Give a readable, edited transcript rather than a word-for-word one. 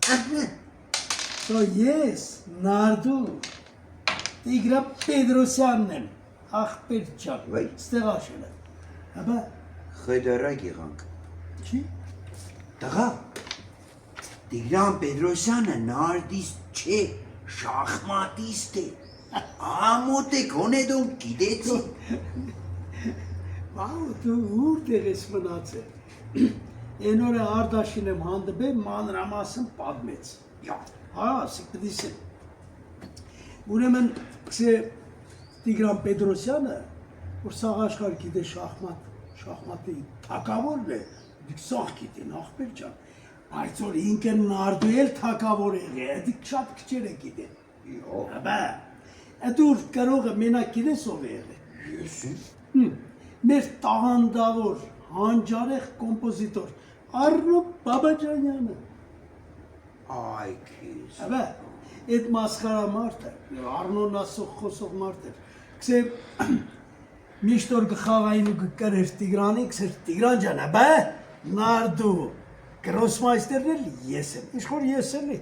Սա ես, Նարդու, Տիգրան Պետրոսյանն եմ, ախպեր ջան, ստեղ աշել եմ, հաբա Խեդարակ եղանք։ Չի? Տղա, Տիգրան Պետրոսյանը նարդիստ չէ, շախմատիստ է, ամոտ է գոնե դու գիտեցի։ Բաղ դու ուր դեղ ես մնացել, են օրը արդաշին եմ հանդբել, մանրամասն պատմեց, հա, ասիք պտիսեմ, ուրեմն կսե Տիգրան Պետրոսյանը, որ սաղ աշխար գիտե շախմատի թակավորն է, դիք սաղ գիտեն, ախպեր ջան, բայց որ ինքը նարդու էլ թակավոր եղե, դիք շատ քչեր է գիտեն, բա, դուր կրողը մենակ գիտես ով է եղե, մեր տաղանդավոր, հանջարեղ կոմպոզիտոր, Արնո Բաբաջանյանը, Այ քեզ։ Հաբա, այդ մասխարա մարդը, Արնոն ասող խոսող մարդ էր, կսե միշտ որ գխաղային ու գկրեր Տիգրանի, կսեր Տիգրան ջան, հաբա, Նարդու, գրոսմայստերն էլ ես եմ, իշխոր ես եմ է,